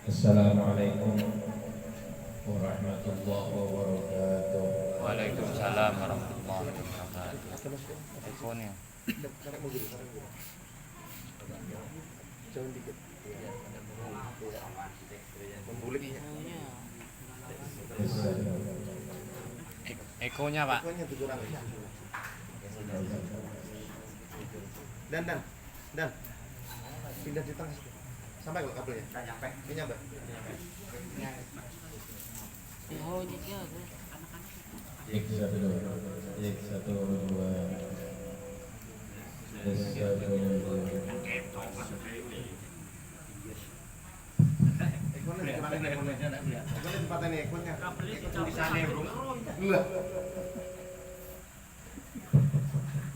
Assalamualaikum warahmatullahi wabarakatuh. Waalaikumsalam warahmatullahi wabarakatuh. Teleponnya. Ekonya Pak. Dan pindah di tengah situ. Sampai kalau kabelnya? Nyampe. Nyampe. Cek satu dua, cek satu dua, cek satu dua. Ekornya di mana ekornya? Ekornya di mana ekornya? Di sana bro. Dua.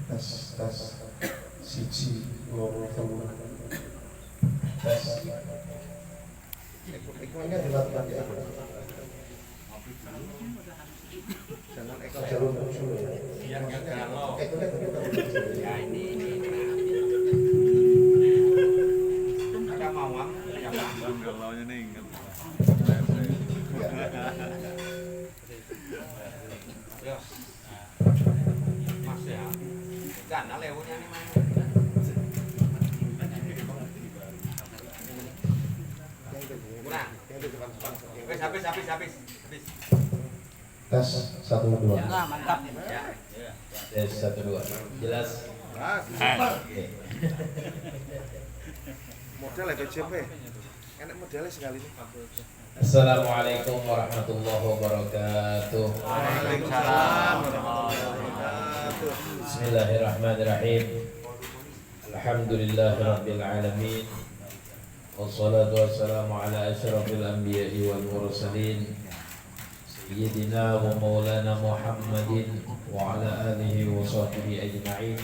Tes siji loro telu tes Ekornya di mana ya? Jangan ekor jalur muncul yang ekornya ya ini. Ada mawang yang Kalau ini ingat. ya. Mas ya. Jangan lewatnya nih Mas. Kurang. Habis. tes 1 2 Mantap. Ya. Cek satu dua. Jelas? Oke. Model FJP. Enak modelnya sekali nih. Assalamualaikum warahmatullahi wabarakatuh. Waalaikumsalam warahmatullahi wabarakatuh. Bismillahirrahmanirrahim. Alhamdulillahirabbil alamin. Wassalatu wassalamu ala asyrafil anbiya'i wal mursalin. Sayyidina wa maulana Muhammadin wa ala alihi wa sahbihi ajma'in.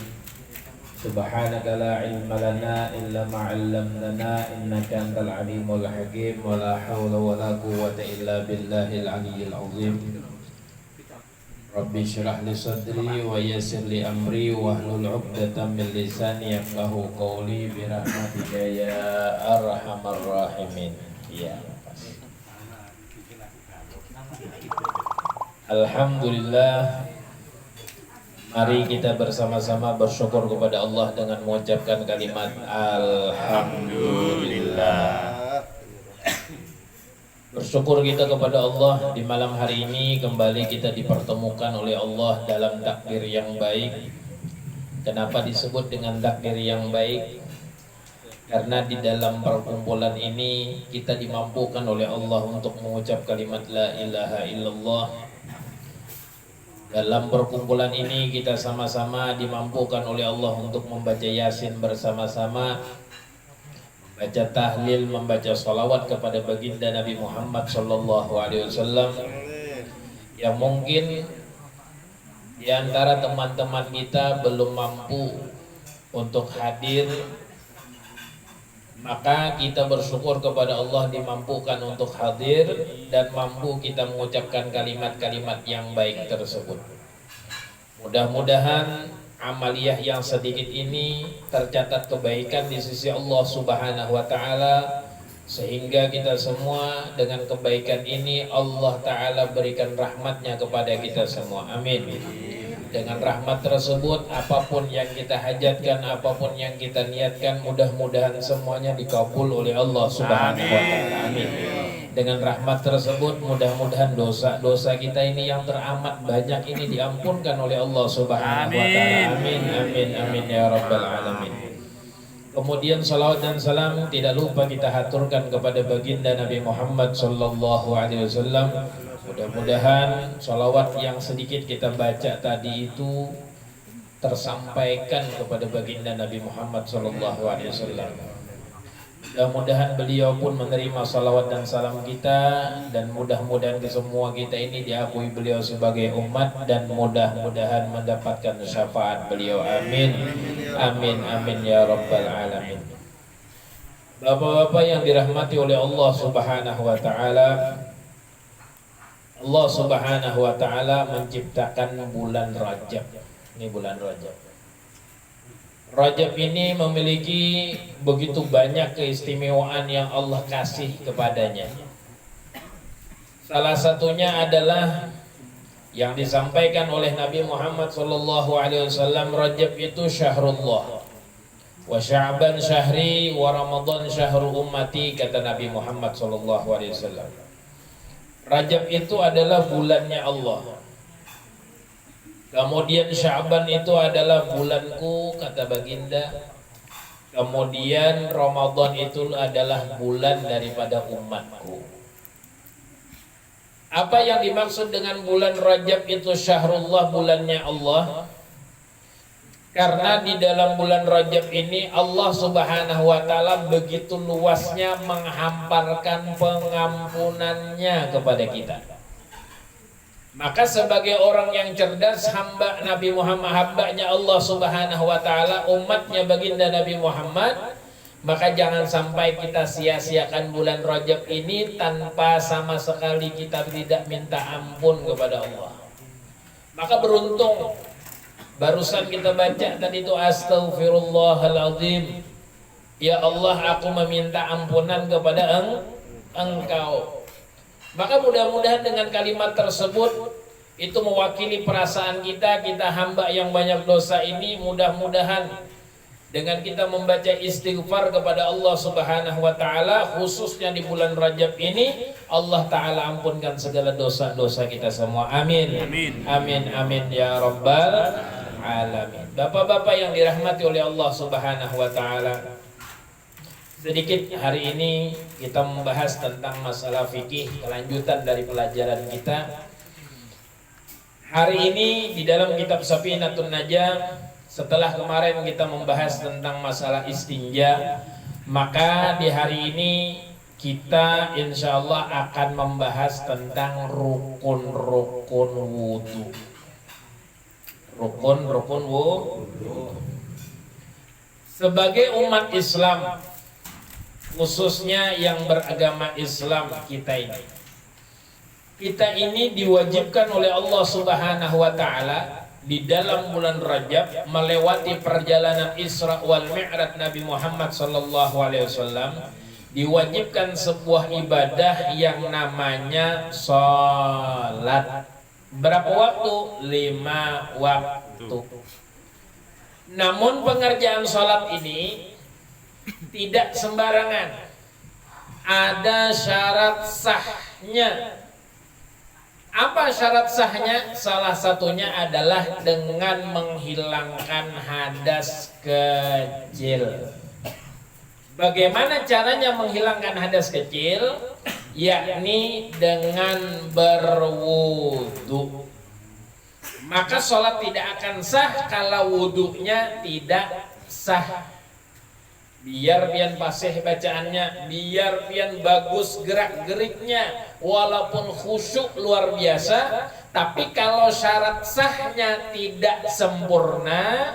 Subhanaka la ilma lana illa ma 'allamtana innaka antal alimul hakim wa la haula wa la quwwata illa billahil aliyyil azim. Rabbi syrah li sadri wa yassir li amri wahlul 'uqdatam min lisani yafqahu qawli bi rahmatika ya arhamar rahimin. Ya. Alhamdulillah. Mari kita bersama-sama bersyukur kepada Allah dengan mengucapkan kalimat Alhamdulillah. Bersyukur kita kepada Allah di malam hari ini kembali kita dipertemukan oleh Allah dalam takdir yang baik. Kenapa disebut dengan takdir yang baik? Karena di dalam perkumpulan ini kita dimampukan oleh Allah untuk mengucap kalimat la ilaha illallah. Dalam perkumpulan ini kita sama-sama dimampukan oleh Allah untuk membaca Yasin bersama-sama, membaca tahlil, membaca sholawat kepada baginda Nabi Muhammad SAW. Yang mungkin di antara teman-teman kita belum mampu untuk hadir, maka kita bersyukur kepada Allah dimampukan untuk hadir dan mampu kita mengucapkan kalimat-kalimat yang baik tersebut. Mudah-mudahan amaliyah yang sedikit ini tercatat kebaikan di sisi Allah Subhanahu wa Ta'ala, sehingga kita semua dengan kebaikan ini Allah Ta'ala berikan rahmatnya kepada kita semua. Amin. Dengan rahmat tersebut, apapun yang kita hajatkan, apapun yang kita niatkan, mudah-mudahan semuanya dikabul oleh Allah Subhanahu wa Ta'ala. Amin. Dengan rahmat tersebut, mudah-mudahan dosa-dosa kita ini yang teramat banyak ini diampunkan oleh Allah Subhanahu wa Ta'ala. Amin. Amin. Amin ya rabbal alamin. Kemudian salawat dan salam tidak lupa kita haturkan kepada baginda Nabi Muhammad sallallahu alaihi wasallam. Mudah-mudahan salawat yang sedikit kita baca tadi itu tersampaikan kepada baginda Nabi Muhammad sallallahu alaihi wasallam. Mudah-mudahan beliau pun menerima salawat dan salam kita, dan mudah-mudahan semua kita ini diakui beliau sebagai umat, dan mudah-mudahan mendapatkan syafaat beliau. Amin. Amin. Amin ya rabbal alamin. Bapak-bapak yang dirahmati oleh Allah Subhanahu wa Ta'ala, Allah Subhanahu wa Ta'ala menciptakan bulan Rajab. Ini bulan Rajab. Rajab ini memiliki begitu banyak keistimewaan yang Allah kasih kepadanya. Salah satunya adalah yang disampaikan oleh Nabi Muhammad SAW, Rajab itu syahrullah, wa Sya'ban syahri, wa Ramadan syahru ummati, kata Nabi Muhammad SAW. Rajab itu adalah bulannya Allah. Kemudian Sya'ban itu adalah bulanku, kata baginda. Kemudian Ramadan itu adalah bulan daripada umatku. Apa yang dimaksud dengan bulan Rajab itu syahrullah, bulannya Allah? Karena di dalam bulan Rajab ini Allah Subhanahu wa taala begitu luasnya menghamparkan pengampunannya kepada kita. Maka sebagai orang yang cerdas, hamba Nabi Muhammad, hambanya Allah Subhanahu wa taala, umatnya baginda Nabi Muhammad, maka jangan sampai kita sia-siakan bulan Rajab ini tanpa sama sekali kita tidak minta ampun kepada Allah. Maka beruntung, barusan kita baca tadi itu astaghfirullahaladzim, ya Allah aku meminta ampunan kepada Engkau. Maka mudah-mudahan dengan kalimat tersebut itu mewakili perasaan kita hamba yang banyak dosa ini, mudah-mudahan dengan kita membaca istighfar kepada Allah Subhanahu wa taala khususnya di bulan Rajab ini, Allah taala ampunkan segala dosa-dosa kita semua. Amin. Amin. Amin amin ya rabbal alamin. Bapak-bapak yang dirahmati oleh Allah Subhanahu wa taala, sedikit hari ini kita membahas tentang masalah fikih, kelanjutan dari pelajaran kita. Hari ini di dalam kitab Safinatun Najah, setelah kemarin kita membahas tentang masalah istinja, maka di hari ini kita insya Allah akan membahas tentang rukun-rukun wudhu. Rukun-rukun wudhu. Sebagai umat Islam, khususnya yang beragama Islam kita ini diwajibkan oleh Allah Subhanahu wa taala di dalam bulan Rajab melewati perjalanan Isra wal Mi'raj Nabi Muhammad sallallahu alaihi wasallam, diwajibkan sebuah ibadah yang namanya salat. Berapa waktu? 5 waktu. Namun pengerjaan salat ini tidak sembarangan, ada syarat sahnya. Apa syarat sahnya? Salah satunya adalah dengan menghilangkan hadas kecil. Bagaimana caranya menghilangkan hadas kecil? Yakni dengan berwudu. Maka sholat tidak akan sah kalau wudunya tidak sah. Biar pian pasih bacaannya, biar pian bagus gerak-geriknya, walaupun khusyuk luar biasa, tapi kalau syarat sahnya tidak sempurna,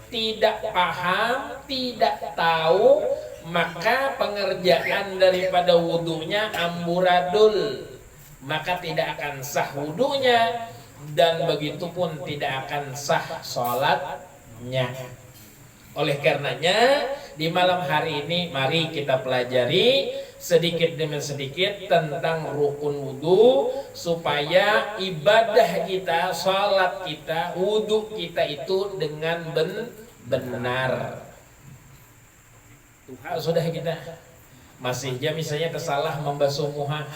tidak paham, tidak tahu, maka pengerjaan daripada wudunya amburadul, maka tidak akan sah wudunya, dan begitu pun tidak akan sah sholatnya. Oleh karenanya di malam hari ini mari kita pelajari sedikit demi sedikit tentang rukun wudu, supaya ibadah kita, sholat kita, wudu kita itu dengan benar. Tuhan sudah kita masih aja misalnya kesalah membasuh muha,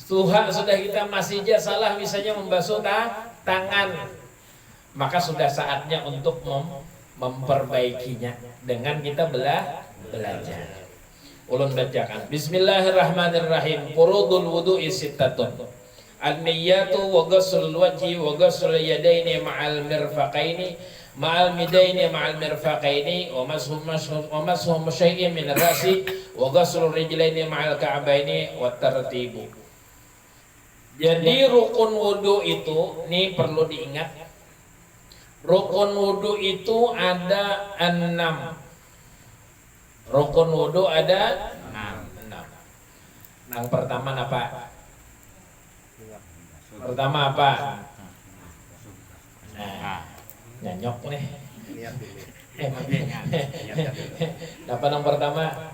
Tuhan sudah kita masih aja salah misalnya membasuh tangan, maka sudah saatnya untuk memperbaikinya dengan kita belajar. Ulun bacakan. Bismillahirrahmanirrahim. Furudul wudu'i sittatun. An-niyyatu wa ghusl wajhi wa ghusl yadaini ma'al mirfaqaini ma'al midaini ma'al mirfaqaini wa mashu syai'in min ar-ra'si wa ghusl rijlaini ma'al ka'baini wa tartibu. Jadi rukun wudu itu nih perlu diingat. Rukun wudu itu ada 6. Rukun wudu ada 6. Yang pertama apa? Pertama apa? Nah, nyanyok nih. Apa yang pertama?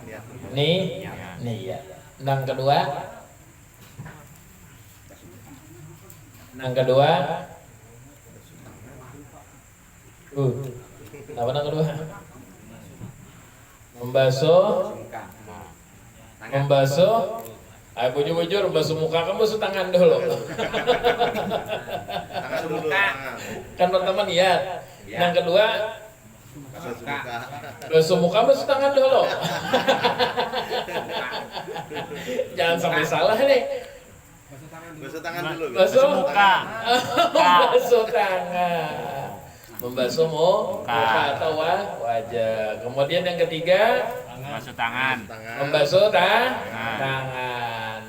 Niat. Yang kedua? Apa yang kedua? Membasuh. Ayo bujur-bujur, basuh muka kan basuh tangan dulu. Tangan dulu. Kan pertama niat. Yang kedua basuh muka basuh tangan dulu. Jangan sampai salah nih. Basuh tangan dulu. Basuh muka. Basuh tangan. Membasuh muka atau wajah. Kemudian yang ketiga Basuh tangan. membasuh tangan.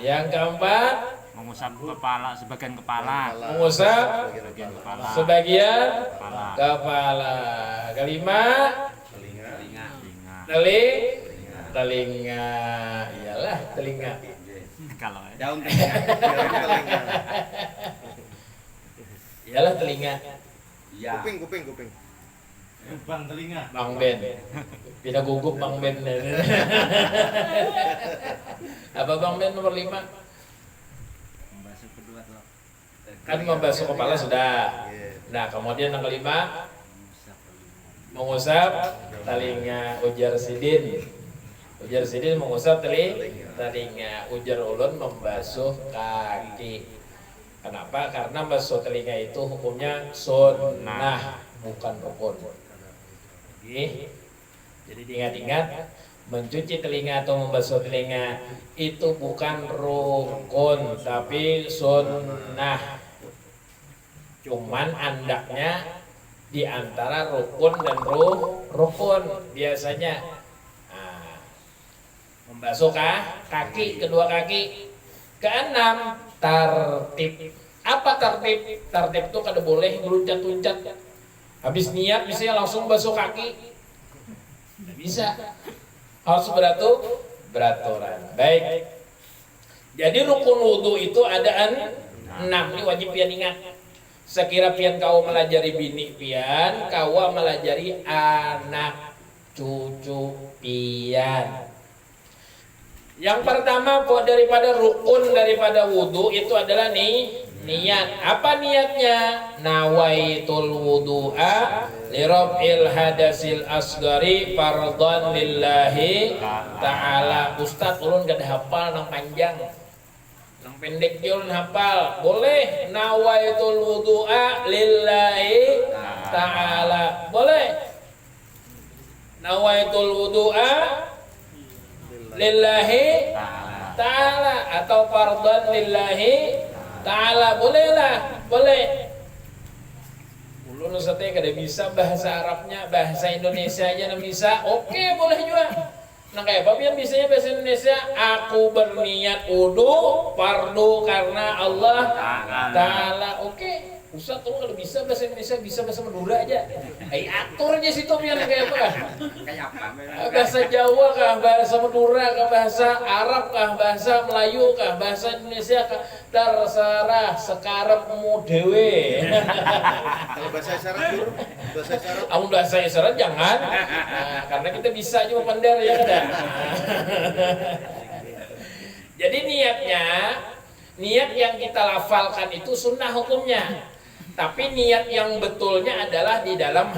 Yang keempat Mengusap kepala, sebagian kepala. mengusap Bagian kepala. sebagian Kepala. kepala. Kelima Telinga. telinga. Iyalah telinga. Kalau Daun telinga. Iyalah telinga. Kuping. Bang Ben. Pindah gugup Bang Ben. Apa Bang Ben nomor 5? Kan membasuh kepala sudah. Nah, kemudian yang kelima mengusap telinga. Ujar Sidin mengusap telinga. Ujar Ulun membasuh kaki. Kenapa? Karena basuh telinga itu hukumnya sunnah, bukan rukun. Jadi diingat-ingat, mencuci telinga atau membasuh telinga itu bukan rukun, tapi sunnah. Cuman andaknya di antara rukun dan rukun biasanya. Nah, membasuh kaki, kedua kaki. Keenam, tartib. Apa tartib? Tartib itu kada boleh meluncat-luncat. Habis niat misalnya langsung basuh kaki. Tidak bisa. Harus beraturan. Baik. Jadi rukun wudu itu ada 6. Ini wajib pian ingat. Sekira pian kau melajari bini pian, kau melajari anak cucu pian. Yang pertama daripada rukun daripada wudu itu adalah niat. Apa niatnya? Nawaitul wudu'a lirab'il hadasil asgari fardhan lillahi ta'ala. Ustaz ulun gak hafal nang panjang. Nang pendek dia ulun hafal. Boleh nawaitul wudu'a lillahi ta'ala. Boleh. Nawaitul wudu'a lillahi ta'ala atau fardhan lillahi ta'ala. Boleh. Ulun ustaznya kada bisa bahasa Arabnya, bahasa Indonesia aja nang bisa. Oke, boleh juga. Nah kayak apa yang bisanya bahasa Indonesia? Aku berniat wudu fardu karena Allah Ta'ala. Oke. Ustaz tuh kalau bisa bahasa Indonesia, bisa bahasa Madura aja. Atur aja situ biar kayak apa? Kayak apa? Bahasa Jawa kah, bahasa Madura kah, bahasa Arab kah, bahasa Melayu kah, bahasa Indonesia kah, terserah sekarepmu dewe. Kalau bahasa isyarat dulu, Bahasa isyarat jangan. Nah, karena kita bisa cuma pandar ya kan. Jadi niat yang kita lafalkan itu sunnah hukumnya. Tapi niat yang betulnya adalah di dalam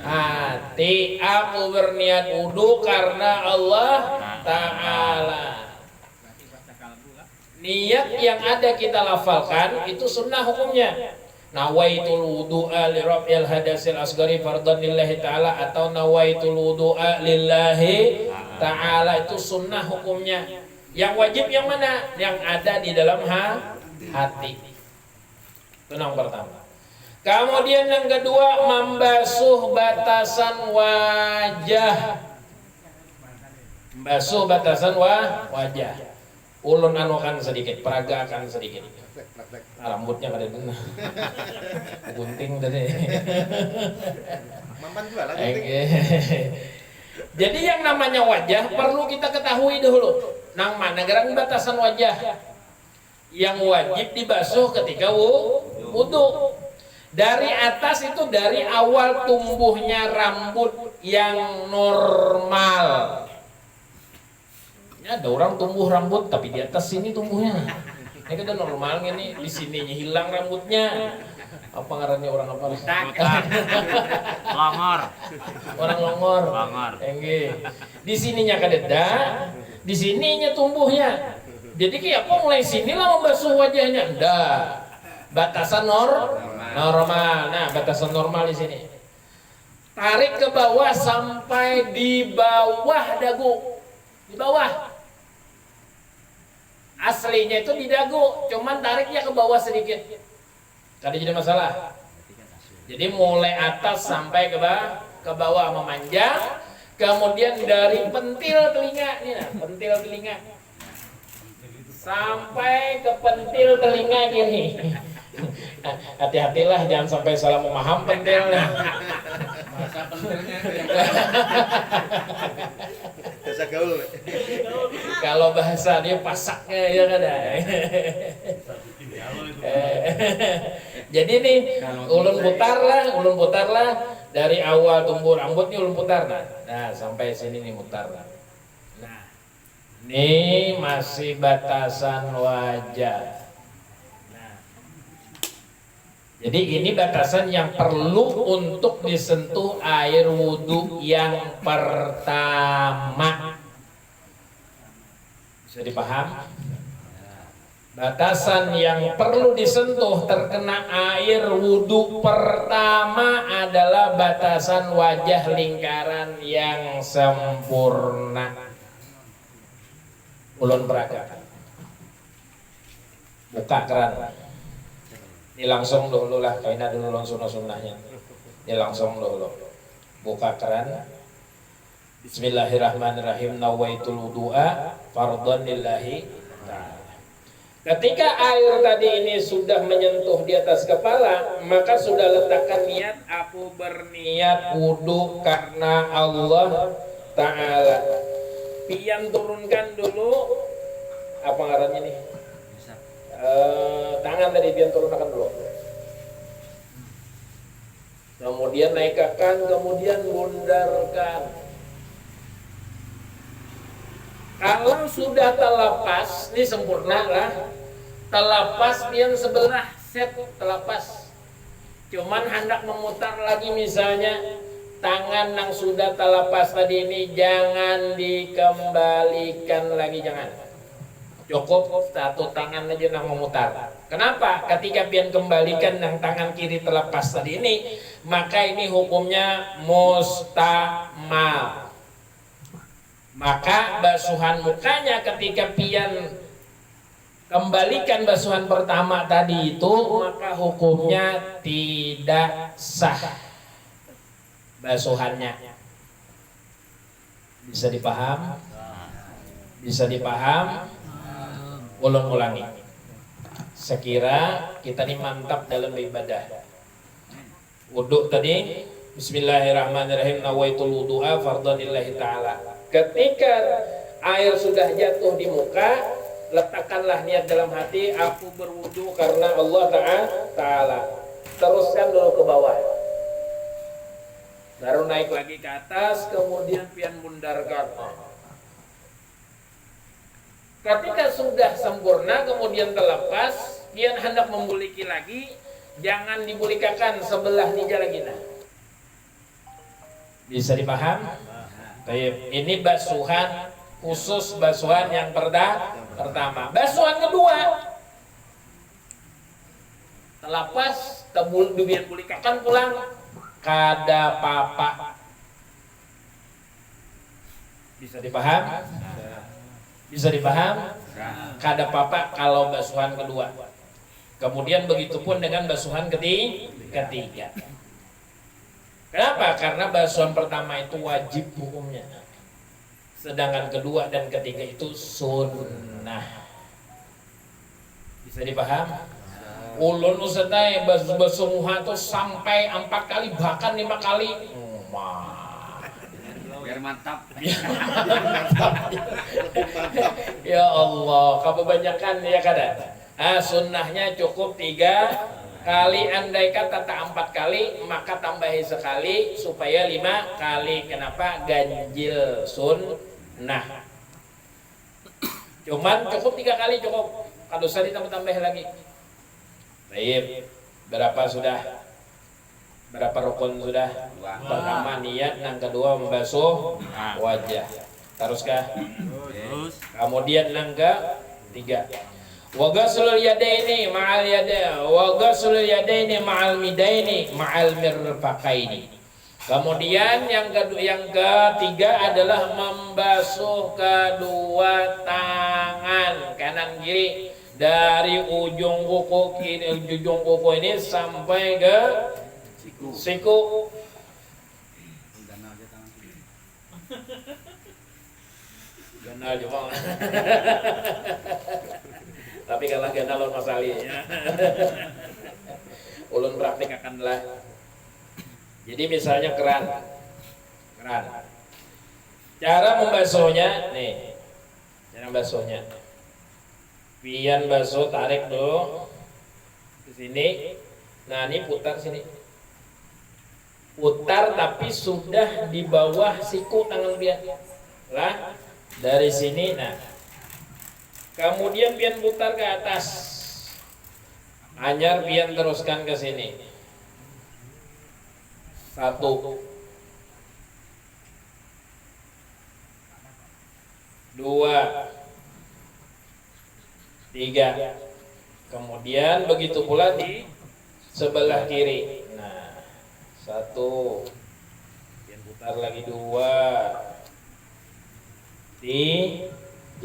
hati. Aku berniat wudu karena Allah Ta'ala. Niat yang ada kita lafalkan itu sunnah hukumnya. Nawaitul wudu'a li rabbil hadasil asgari fardhan lillahi ta'ala atau nawaitul wudu'a lillahi ta'ala itu sunnah hukumnya. Yang wajib yang mana? Yang ada di dalam hati. Itu yang pertama. Kemudian yang kedua, membasuh batasan wajah. Membasuh batasan wajah. Ulun anukan sedikit, peragakan sedikit. Rambutnya kada benar. Gunting tadi. Mampan juga lah gunting. Jadi yang namanya wajah perlu kita ketahui dulu. Nang mana gerang batasan wajah yang wajib dibasuh ketika wudu. Dari atas itu dari awal tumbuhnya rambut yang normal. Ya, ada orang tumbuh rambut tapi di atas sini tumbuhnya. Ini kan udah normal nih, di sininya hilang rambutnya. Apa ngarannya orang apa? Longor. Orang longor. Longor. Enggak. Di sininya kadeda, di sininya tumbuhnya. Jadi kayak apa mulai sinilah membasuh wajahnya. Enggak. Batasan normal. Nah, batasan normal di sini. Tarik ke bawah sampai di bawah dagu. Di bawah. Aslinya itu di dagu, cuman tariknya ke bawah sedikit. Tadi jadi masalah. Jadi mulai atas sampai ke bawah memanjang, kemudian dari pentil telinga nih, nah, pentil telinga sampai ke pentil telinga gini. Hati-hatilah jangan sampai salah memaham pentilnya. Masa pentilnya Bahasa gaul. Kalau bahasa dia pasaknya ya kan. Jadi nih ulun putar lah dari awal tumbuh rambutnya ulun putar nah sampai sini nih mutar. Nah, ini masih batasan wajah. Jadi ini batasan yang perlu untuk disentuh air wudhu yang pertama. Bisa dipaham? Batasan yang perlu disentuh terkena air wudhu pertama adalah batasan wajah lingkaran yang sempurna. Ulun peragakan. Buka keran. Ini langsung dulu lah, kayaknya dulu sunnah-sunnahnya. Ini langsung dulu. Buka keran. Bismillahirrahmanirrahim. Nawaitul wudu'a fardhan lillahi ta'ala. Ketika air tadi ini sudah menyentuh di atas kepala, maka sudah letakkan niat. Aku berniat wudu karena Allah Ta'ala. Pian turunkan dulu. Apa ngarannya nih? Tangan tadi pian turunkan dulu. Kemudian naikkan, kemudian bundarkan. Kalau sudah terlepas, ini sempurna lah. Terlepas pian sebelah set terlepas. Cuman hendak memutar lagi misalnya tangan yang sudah terlepas tadi ini jangan dikembalikan lagi, jangan. Cukup satu tangan aja yang memutar. Kenapa? Ketika pian kembalikan yang tangan kiri terlepas tadi ini, maka ini hukumnya mustamal. Maka basuhan mukanya ketika pian kembalikan basuhan pertama tadi itu, maka hukumnya tidak sah basuhannya. Bisa dipaham? Bisa dipaham? Ulun ulangi. Sekira kita ini mantap dalam ibadah. Wudhu tadi, Bismillahirrahmanirrahim. Nawaitul wudu'a fardhan lillahi ta'ala. Ketika air sudah jatuh di muka, letakkanlah niat dalam hati, aku berwudu karena Allah Ta'ala. Teruskan dulu ke bawah. Baru naik lagi ke atas, kemudian pian bundarkan. Ketika sudah sempurna, kemudian terlepas, pian hendak membuliki lagi, jangan dibulikakan sebelah nija lagi. Nah, bisa dipaham? Ini basuhan khusus, basuhan yang pertama. Basuhan kedua, terlepas, kemudian bulikakan pulang, kada papa. Bisa dipaham? Bisa dipaham? Kada papa kalau basuhan kedua. Kemudian begitupun dengan basuhan ketiga. Kenapa? Karena basuhan pertama itu wajib hukumnya. Sedangkan kedua dan ketiga itu sunnah. Bisa dipaham? Ulun usahanya basuh muha itu sampai 4 kali bahkan 5 kali. biar mantap. Ya Allah, kebanyakan ya kada. Sunnahnya cukup 3 kali andai kata tak 4 kali maka tambahi sekali supaya 5 kali. Kenapa? Ganjil sunnah. Cuman cukup 3 kali cukup. Kalau usah ditambah lagi. Baik. Berapa sudah? Berapa rukun sudah? Pertama niat, yang kedua membasuh wajah. Teruskah? Terus Kemudian yang ketiga, wa ghaslul yadaini ma'al yadaini wa ghaslul yadaini ma'al midaini ma'al mirfaqaini. Kemudian yang ketiga adalah membasuh kedua tangan kanan kiri dari ujung kuku ini sampai ke siku. Ganal juga. Tapi kalau ganal lo masali ya. Ulun praktik akanlah. Jadi misalnya keran. Cara membasuhnya nih. Cara membasuhnya. Pian basuh, tarik dulu ke sini. Nah, ini putar sini. Putar tapi sudah di bawah siku tangan pian. Lah, dari sini. Nah, kemudian pian putar ke atas. Anyar pian teruskan ke sini. 1 2 3. Kemudian begitu pula di sebelah kiri. Nah, 1. Kemudian putar lagi 2 3.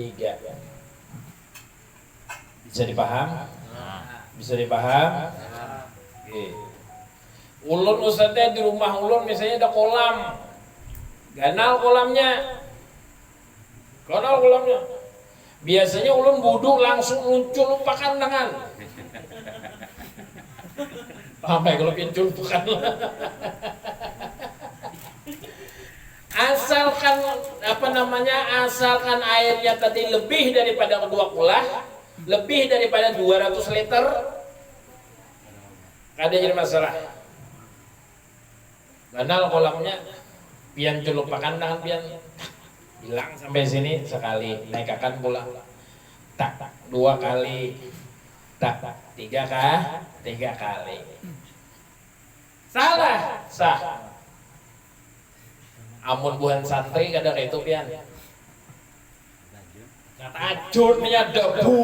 Bisa dipaham? Bisa dipaham? Oke. Ulun ustadznya di rumah ulun misalnya ada kolam. Ganal kolamnya. Biasanya ulun wudu langsung muncul pakan tangan. Paham ya kalau pincul bukan? Asalkan airnya tadi lebih daripada kedua kulah, lebih daripada 200 liter, ada jadi masalah. Ganal kolamnya, pian celup pakan tangan pian. Hilang sampai sini sekali, naikakan pula. Tak 2 kali. Tak 3 kali. Salah, sah. Amun buhan santri kadang itu pian. Kata acurnya debu.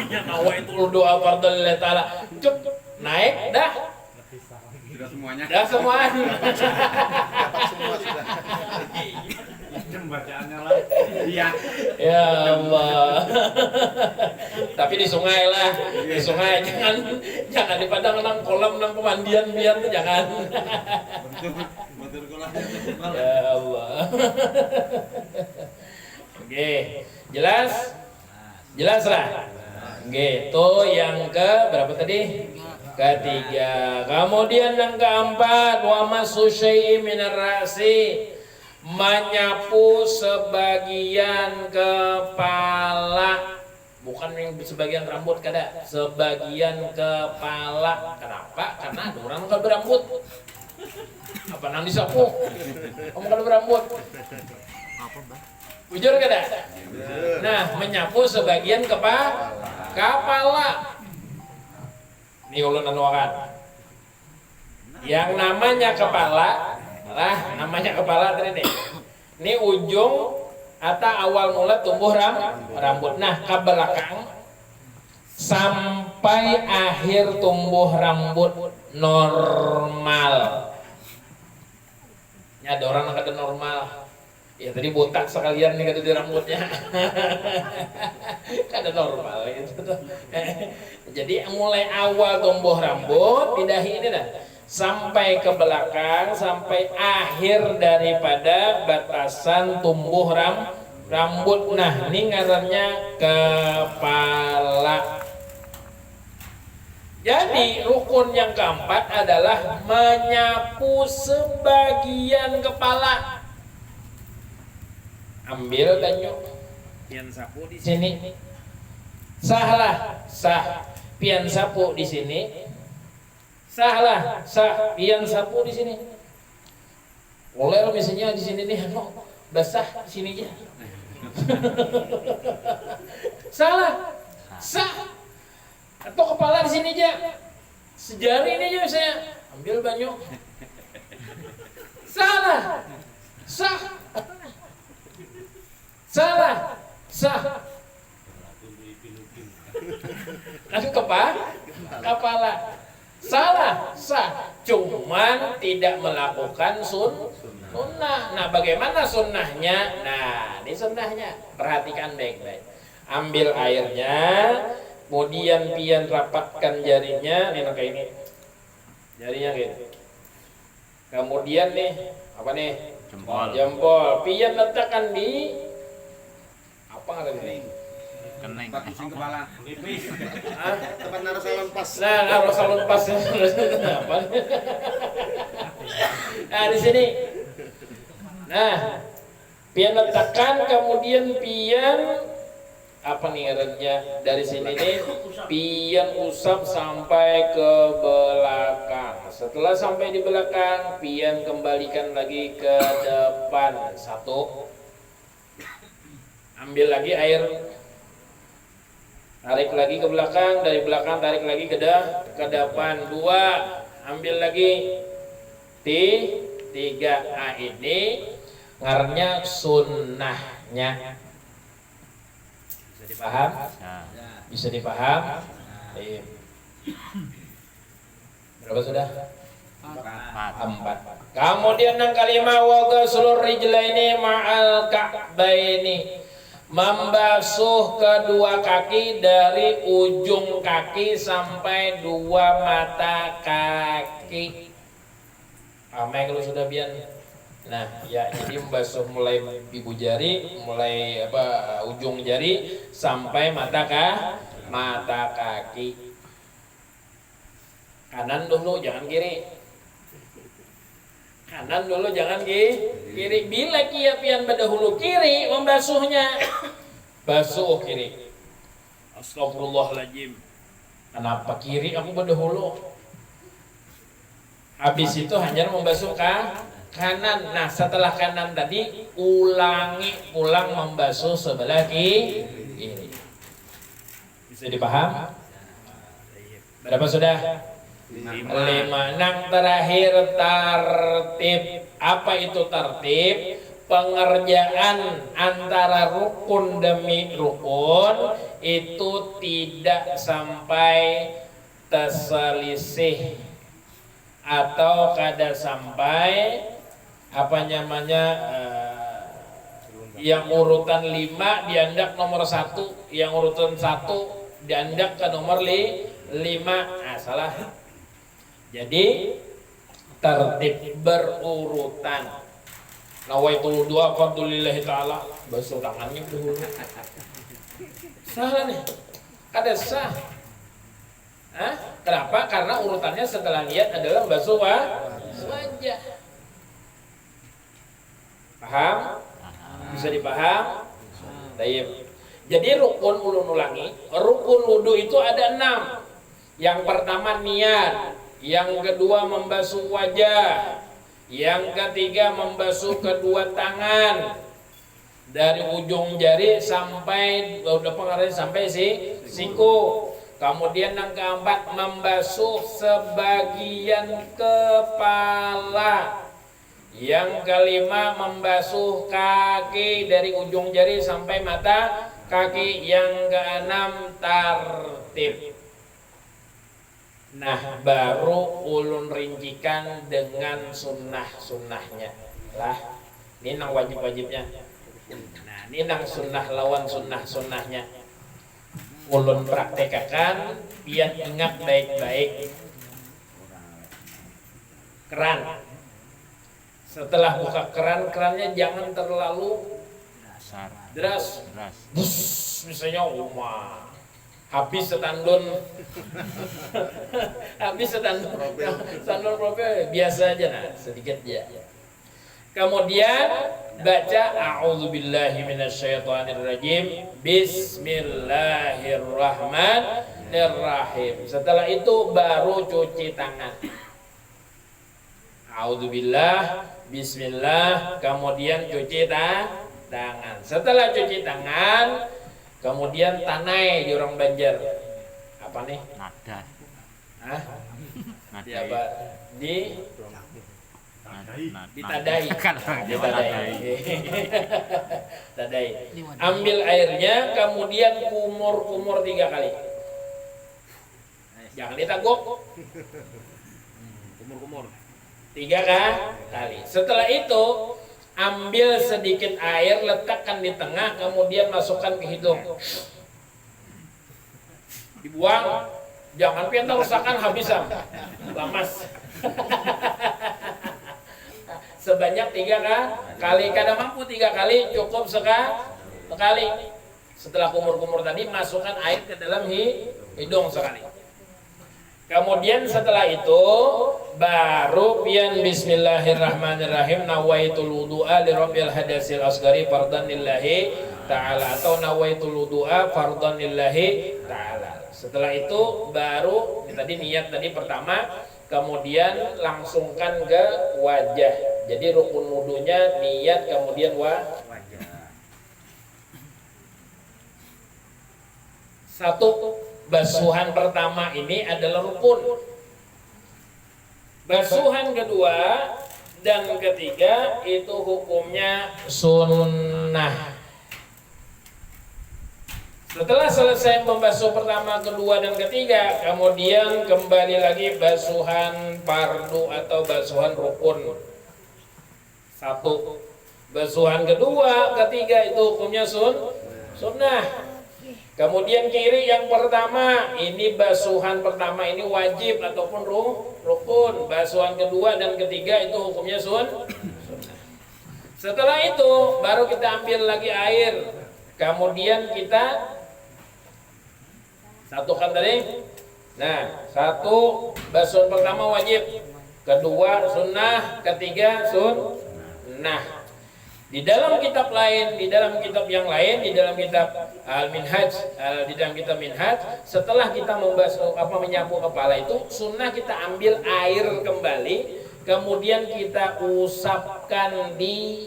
Nawa itu doa fardhu lillahi taala. Cuk, naik dah. Sudah semuanya. Dah semuanya. Dapat semua sudah. Bacaannya lah. Iya. Ya Allah. Tapi di sungai lah, di sungai jangan di padang nang kolam nang pemandian biar jangan. Betul kolam. Ya Allah. Oke, jelas? Jelas lah. Oke, itu yang ke berapa tadi? Ketiga. Kemudian yang keempat, wa masu syai'in minar ra'si, menyapu sebagian kepala, bukan yang sebagian rambut kada, sebagian kepala. Kenapa? Karena ada orang kalau berambut. Apa nang disapu? Kamu kalau berambut. Jujur kada? Nah, menyapu sebagian kepala. Ini ulun anuakan. Yang namanya kepala, namanya kepala tadi nih. Ini ujung atau awal mula tumbuh rambut. Nah, ke belakang sampai akhir tumbuh rambut normal. Ini ada orang yang kata normal. Ya tadi botak sekalian nih kata di rambutnya. Kada normal itu tuh. Jadi mulai awal tumbuh rambut pindahi ini dah sampai ke belakang sampai akhir daripada batasan tumbuh rambut. Nah, ini ngarannya kepala. Jadi rukun yang keempat adalah menyapu sebagian kepala. Ambil tanyo, pian sapu di sini. Sah. Pian sapu di sini. Salah, sah, pian sapu di sini. Oleh misalnya di sini nih, basah sini aja. Salah, sah. Atau kepala di sini aja. Sejari ini aja saya ambil banyu. Salah, sah. Salah, sah. Kan kepala. Salah, sah. Cuman tidak melakukan sunnah. Nah, bagaimana sunnahnya? Nah, ini sunnahnya. Perhatikan baik-baik. Ambil airnya, kemudian pian rapatkan jarinya, ini kayak ini. Jarinya gitu. Kemudian nih, apa nih? Jempol. Pian letakkan di apa namanya? Kening. Tempat pusing kepala. Tempat naruh salon pas. Nah, kalau salon pas apa? Nah, di sini. Nah, pian letakkan, kemudian pian apa nih eranya dari sini nih, pian usap sampai ke belakang. Setelah sampai di belakang, pian kembalikan lagi ke depan. 1. Ambil lagi air, tarik lagi ke belakang, dari belakang tarik lagi ke depan. 2, ambil lagi. 3. Nah, ini ngarannya sunnahnya. Bisa dipaham? Bisa dipaham? Iya. Berapa sudah? 4. Kemudian yang kelima, wa ghuslur rijlaini ma'al ka'baini. Membasuh kedua kaki dari ujung kaki sampai 2 mata kaki. Amai kalau sudah biar. Nah, ya, jadi membasuh mulai ibu jari, mulai ujung jari sampai mata kaki. Kanan dulu, jangan kiri. Kanan dulu, jangan kiri. Bila kia pian berdahulu kiri membasuhnya, basuh kiri. Astagfirullahaladzim. Kenapa kiri aku berdahulu? Habis itu hanya membasuh kanan. Nah, setelah kanan tadi ulang membasuh sebelah kiri. Bisa dipaham? Berapa sudah? 5. Nang terakhir tartib. Apa itu tartib? Pengerjaan antara rukun demi rukun itu tidak sampai terselisih atau kada sampai yang urutan 5 diandak nomor 1, yang urutan 1 diandak ke nomor 5. Nah, salah. Jadi tertib berurutan. Nawaitul doa fadlillahi ta'ala, basuh tangannya dulu. Salah nih. Ada sah. Kenapa? Karena urutannya setelah niat adalah basuh wajah. Paham? Bisa dipaham? Baik. Jadi rukun ulun ulangi, rukun wudu itu ada 6. Yang pertama niat, yang kedua membasuh wajah, yang ketiga membasuh kedua tangan dari ujung jari sampai sampai siku. Kemudian yang keempat membasuh sebagian kepala. Yang kelima membasuh kaki dari ujung jari sampai mata kaki. Yang keenam tartib. Nah, baru ulun rincikan dengan sunnah-sunnahnya. Lah, ini nang wajib-wajibnya. Nah, ini nang sunnah lawan sunnah-sunnahnya. Ulun praktekkan, biar ingat baik-baik. Keran. Setelah buka kerannya jangan terlalu deras. Bus, misalnya habis setandun. Setandun profil biasa aja, nah, sedikit ya. Kemudian baca a'udzubillahi minasyaitonirrajim, bismillahirrahmanirrahim. Bismillahirrahmanirrahim. Setelah itu baru cuci tangan. A'udzubillah, bismillah, kemudian cuci tangan. Setelah cuci tangan, kemudian tanai di orang Banjar. Apa nih? Nada. Hah? Nada. Di apa? Ditadai. Kalau orang Jawa tadai. Tadai. Ambil airnya, kemudian kumur-kumur 3 kali. Jangan ditaguk. Kumur-kumur. 3 kali. Setelah itu ambil sedikit air, letakkan di tengah, kemudian masukkan ke hidung. Dibuang. Jangan pianta rusakan habisan. Lamas. Sebanyak 3 kali. Kadang mampu 3 kali, cukup sekali. Setelah kumur-kumur tadi, masukkan air ke dalam hidung sekali. Kemudian setelah itu baru pian bismillahirrahmanirrahim, nawaitul wudu'a li rabbil hadasil asghari fardhan lillahi ta'ala, atau nawaitul wudu'a fardhan lillahi ta'ala. Setelah itu baru tadi niat tadi pertama, kemudian langsungkan ke wajah. Jadi rukun wudunya niat, kemudian wajah. Satu, basuhan pertama ini adalah rukun. Basuhan kedua dan ketiga itu hukumnya sunnah. Setelah selesai membasuh pertama, kedua, dan ketiga, kemudian kembali lagi basuhan fardu atau basuhan rukun. Satu, basuhan kedua, ketiga itu hukumnya sunnah. Kemudian kiri yang pertama, ini basuhan pertama ini wajib ataupun rukun. Basuhan kedua dan ketiga itu hukumnya sunnah. Setelah itu baru kita ambil lagi air. Kemudian kita satukan tadi. Nah, satu basuhan pertama wajib, kedua sunnah, ketiga sunnah. Di dalam kitab lain, di dalam kitab yang lain, di dalam kitab Al-Minhaj, di dalam kitab Minhaj, setelah kita membasuh menyapu kepala itu sunnah kita ambil air kembali, kemudian kita usapkan di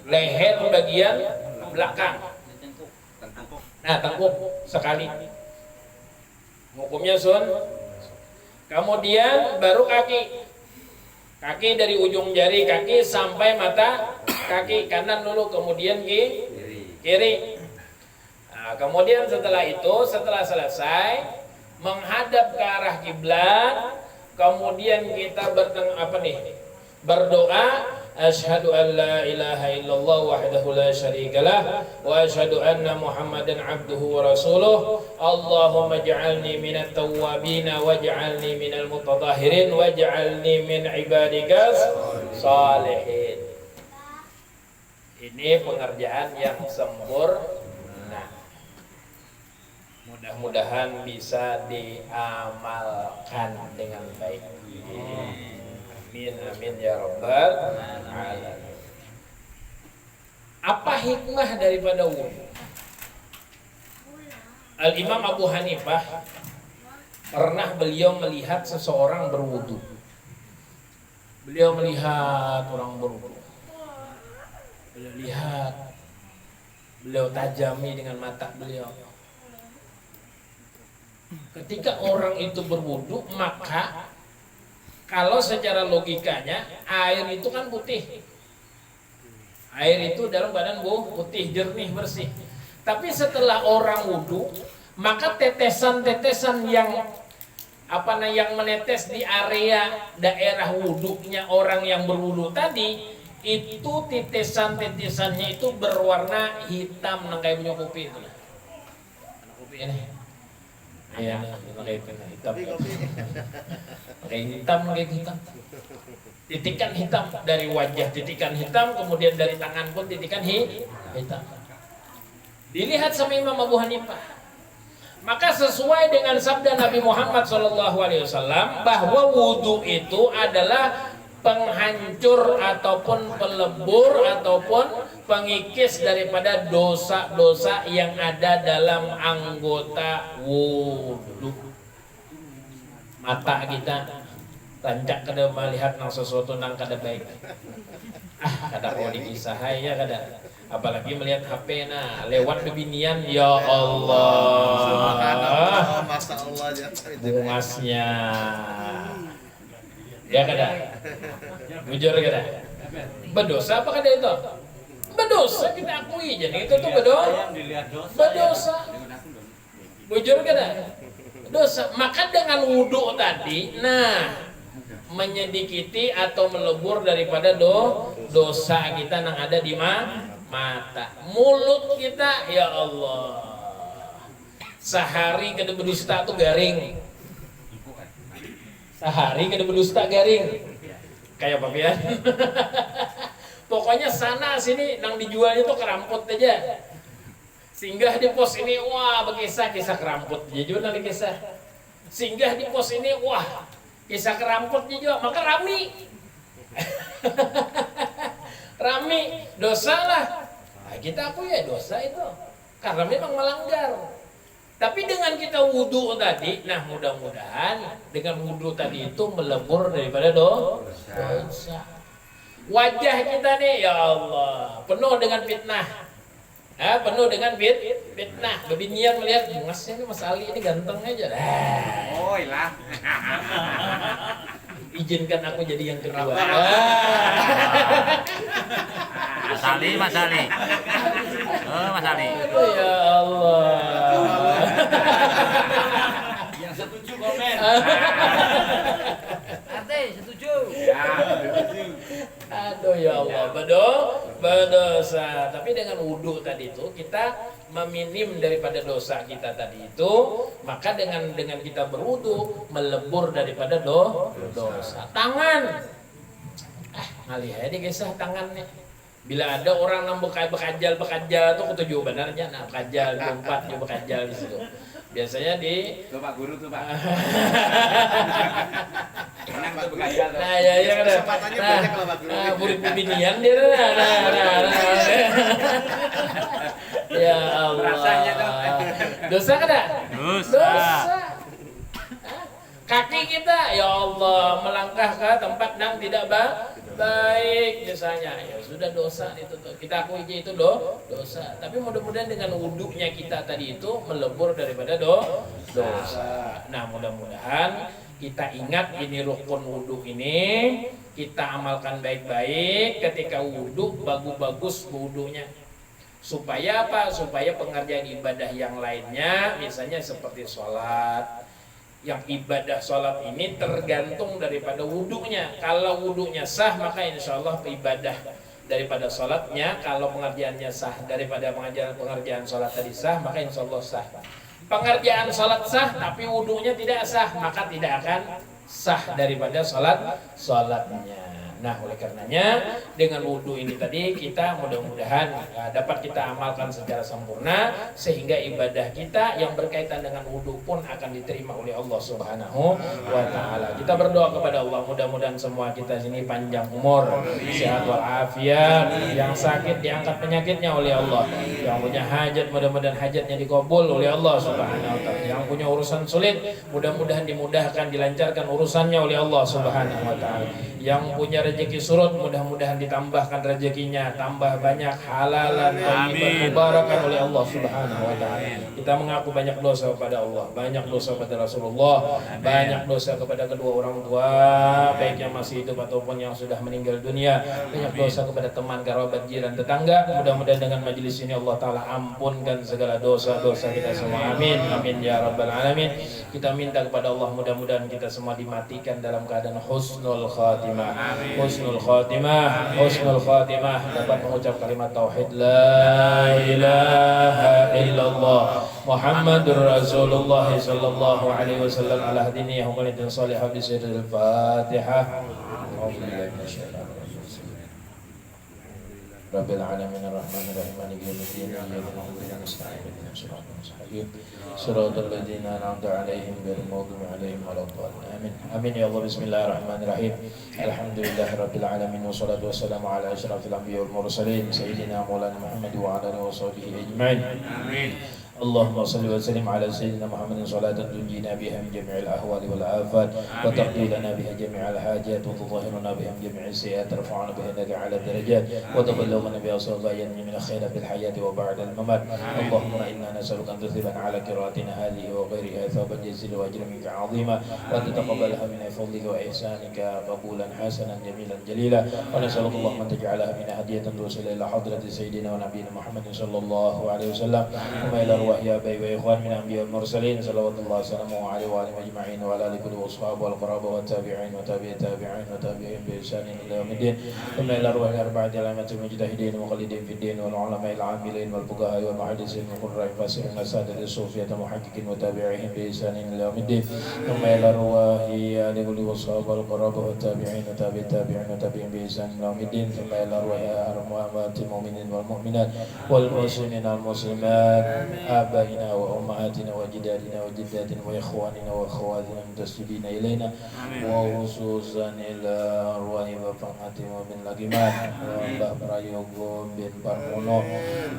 leher bagian belakang. Nah, tengkuk sekali. Hukumnya Kemudian baru kaki. Kaki dari ujung jari kaki sampai mata kaki, kanan dulu, kemudian kiri. Nah, kemudian setelah itu, setelah selesai menghadap ke arah kiblat, kemudian kita berdoa, asyhadu an la ilaha illallah wahdahu la syarikalah wa asyhadu anna muhammadan abduhu wa rasuluh, Allahumma ja'alni minat tawwabin waj'alni minal mutatahhirin waj'alni min ibadikas salihin. Ini pengerjaan yang sempurna. Mudah-mudahan bisa diamalkan dengan baik. Amin amin ya rabbal alamin. Apa hikmah daripada wudu? Al-Imam Abu Hanifah pernah beliau melihat seseorang berwudu. Beliau melihat orang berwudu. Beliau lihat, beliau tajami dengan mata beliau. Ketika orang itu berwudu, maka kalau secara logikanya air itu kan putih. Air itu dalam badan putih, jernih, bersih. Tapi setelah orang wudu, maka tetesan-tetesan yang menetes di area daerah wudunya orang yang berwudu tadi, itu tetesan-tetesannya itu berwarna hitam, kayak punya kopi itu. Kopi ini. Iya, hitam. Kayak hitam. Titikan hitam dari wajah, titikan hitam, kemudian dari tangan pun titikan hitam. Dilihat sama Imam Abu Hanifah. Maka sesuai dengan sabda Nabi Muhammad SAW bahwa wudu itu adalah penghancur ataupun pelebur ataupun pengikis daripada dosa-dosa yang ada dalam anggota wudu. Mata kita tancak kada melihat nang sesuatu nang kada baik. Kada mau dikisahai ya kada. Apalagi melihat HP lewat bebinian, ya Allah. Masya Allah, Bungasnya. Ya kada. Jujur kada. Berdosa apa kada itu? Berdosa kita akui. Jadi itu tuh berdosa. Jujur kada. Dosa. Maka dengan wudhu tadi, menyedikiti atau melebur daripada dosa kita yang ada di mata. Mulut kita, ya Allah, sehari kada berdusta tuh garing. Sehari kada berdusta garing. Kayak apa ya? Pokoknya sana sini nang dijualnya tuh keramput aja. Singgah di pos ini, wah berkisah keramput. Jujur nanti kisah. Singgah di pos ini, wah kisah keramputnya juga, maka rami. Rami, dosa lah. Nah, kita akui ya dosa itu, karena memang melanggar. Tapi dengan kita wudhu tadi, mudah-mudahan dengan wudhu tadi itu melebur daripada dosa. Wajah kita nih, ya Allah, penuh dengan fitnah. Penuh dengan fitnah. Bebinian melihat Masnya ini Mas Ali ini ganteng aja. Oh lah. Izinkan aku jadi yang kedua. Mas Ali. Oh, Mas Ali. Aduh, ya Allah. Yang setuju komen. Arte setuju. Aduh ya Allah, berdosa. Tapi dengan wudhu tadi itu kita meminim daripada dosa kita tadi itu, maka dengan kita berwudhu melebur daripada dosa. Tangan, ngalih aja kisah tangannya. Bila ada orang yang bekajal tuh ketujuh benarnya, bekajal 4 juga bekajal di situ. Biasanya di Tuh Pak Guru tuh Pak. Menang tuh bekajal tuh. ya kan. Kesempatannya banyak lah Pak Guru. Murid pembinian dia. Ya Allah. Rasanya tuh. Dosa kada? Dosa. Kaki kita, ya Allah, melangkah ke tempat yang tidak baik misalnya, ya sudah dosa itu tuh. Kita akui itu dosa. Tapi mudah-mudahan dengan wudhunya kita tadi itu melebur daripada dosa. Nah, mudah-mudahan kita ingat ini rukun wudhu ini, kita amalkan baik-baik ketika wudhu, bagus-bagus wudhunya. Supaya apa? Supaya pengerjaan ibadah yang lainnya, misalnya seperti sholat, yang ibadah sholat ini tergantung daripada wudhunya. Kalau wudhunya sah, maka insya Allah ibadah daripada sholatnya, kalau pengerjaannya sah, daripada pengerjaan sholat tadi sah, maka insya Allah sah. Pengerjaan sholat sah, tapi wudhunya tidak sah, maka tidak akan sah daripada sholatnya. Nah, oleh karenanya dengan wudhu ini tadi kita mudah-mudahan dapat kita amalkan secara sempurna, sehingga ibadah kita yang berkaitan dengan wudhu pun akan diterima oleh Allah Subhanahu wa Ta'ala. Kita berdoa kepada Allah, mudah-mudahan semua kita sini panjang umur, sehat walafiat, yang sakit diangkat penyakitnya oleh Allah, yang punya hajat mudah-mudahan hajatnya dikabul oleh Allah Subhanahu wa Ta'ala, yang punya urusan sulit mudah-mudahan dimudahkan, dilancarkan urusannya oleh Allah Subhanahu wa Ta'ala, yang punya rezeki surut mudah-mudahan ditambahkan rezekinya, tambah banyak halalan, thayyiban, mubarakan oleh Allah Subhanahu wa Ta'ala. Kita mengaku banyak dosa kepada Allah, banyak dosa kepada Rasulullah, banyak dosa kepada kedua orang tua, baik yang masih hidup ataupun yang sudah meninggal dunia, banyak dosa kepada teman, kerabat, jiran, tetangga. Mudah-mudahan dengan majelis ini Allah Ta'ala ampunkan segala dosa-dosa kita semua. Amin, amin ya rabbal alamin. Kita minta kepada Allah mudah-mudahan kita semua dimatikan dalam keadaan husnul khatimah. Husnul khatimah, husnul khatimah, dapat mengucap kalimat tauhid la ilaha illallah Muhammadur Rasulullah sallallahu alaihi wasallam ala hadinihi wa qanitin salihah bi sirril Fatihah. Rabbil alamin arrahmanir rahim maliki yaumiddin iyyaka na'budu wa iyyaka nasta'in ihdinas siratal mustaqim siratal ladzina an'amta 'alaihim ghairil maghdubi 'alaihim waladdallin amin. Amin ya Allah. Bismillahirrahmanirrahim. Alhamdulillahirabbil alamin wassalatu wassalamu ala asyrafil anbiya'i wal mursalin sayyidina maulana Muhammad wa ala alihi washabihi ajma'in. Amin. اللهم صل وسلم على سيدنا محمد صلاة تنجينا بها من جميع الأهوال والآفات وتقضي لنا بها جميع الحاجات وتطهرنا بها من جميع السيئات ترفعنا بها إنك على الدرجات وتبلغنا بها صلى من الخير في الحياة وبعد الممات. اللهم إنا نسألك أن تثيبنا على قراءتنا هذه وغيرها ثوابا جزيلا وأجرا منك عظيما وأن تتقبلها من فضلك وإحسانك قبولا حسنا جميلا جليلا ونسألك اللهم أن تجعلها من هدية توصل إلى حضرة سيدنا ونبينا محمد صلى الله عليه وسلم ثم إلى أرواح آبائي وإخوان من الأنبياء والمرسلين صلوات الله وسلامه عليه وعلى أجمعين وعلى آل كل وأصحابه والقرابة والتابعين وتابعي التابعين وتابعين بإحسان إلى يوم الدين ثم إلى أرواح الأربعة الأئمة المجتهدين المخلدين في الدين والعلماء العاملين والفقهاء والمحدثين والقراء الفاسقين السادة الصوفية المحققين وتابعيهم بإحسان إلى يوم الدين ثم إلى أرواح آل كل وأصحابه والقرابة والتابعين وتابعي التابعين وتابعين بإحسان إلى يوم الدين ثم إلى أرواح أموات المؤمنين والمؤمنات والمسلمين والمسلمات آبائنا وأمهاتنا وجدادنا وجداتنا وإخواننا وأخواتنا المنتسبين إلينا وخصوصا إلى أرواح Bapak Fatimah bin Lagiman wa Mbah Prayogo bin Parmono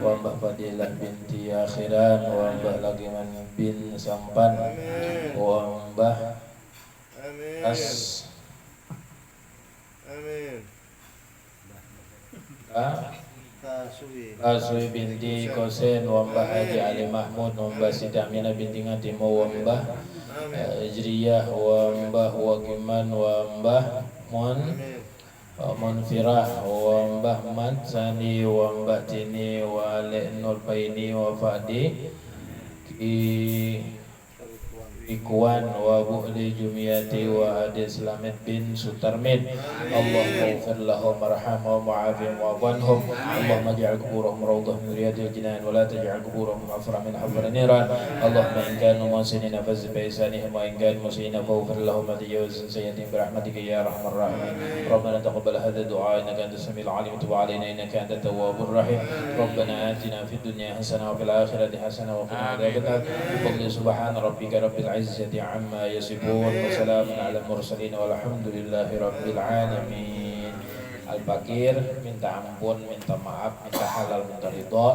wa Mbah Fadilah binti Akhiran wa Mbah Lagiman bin Sampan wa Mbah As Asui binti Kosen wa Mbah Haji Ali Mahmud wa Mbah Siti Aminah binti Ngatimo wa Mbah Ijriyah wa Mbah Wakiman wa Mbah Munfirah wa Mbah Mansani wa Mbah Tini wa Lek Nur Paini wa Fadi Ikuan wa Bu'li Jumiyati wa Adi Slamet bin Sutarmin. Allahumma ufir lahum warhamhum wa'afihim wa'afanhum. Allahumma ja'al kuburahum rawdah min riyadil jinan wa la taj'al kuburahum afra min hafra niran. Allahumma in kanu muhsinina fazid bi ihsanihim wa in kanu musiina faghfir lahum wa tajawaz sayyi'atihim bi rahmatika ya arhamar rahimin. Rabbana taqabbal hadha du'a innaka antas samiul 'alim wa tub 'alaina innaka antat tawwabur rahim. Rabbana atina fid dunya hasanah wa fil akhirati hasanah wa qina adzabannar. Bi fadli subhana rabbika rabbil izzati amma yasifun wa salamun ala mursalin walhamdulillahi rabbil alamin. Al-Fakir minta ampun, minta maaf, minta halal, minta ridha.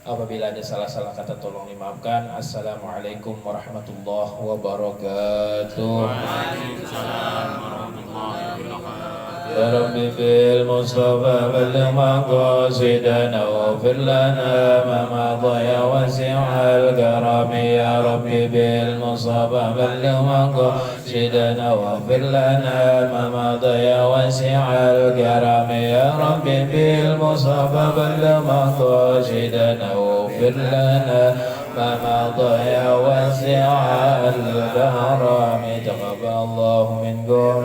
Apabila ada salah-salah kata tolong dimaafkan. Assalamualaikum warahmatullahi wabarakatuh. Waalaikumsalam warahmatullahi wabarakatuh. يا رب بالمصطفى بلغ مقاصدنا واغفر لنا ما مضى يا واسع الكرم. يا رب بالمصطفى بلغ مقاصدنا واغفر لنا ما مضى يا واسع الكرم. يا رب بالمصطفى بلغ مقاصدنا واغفر لنا ما مضى يا واسع الكرم. تقبل الله منكم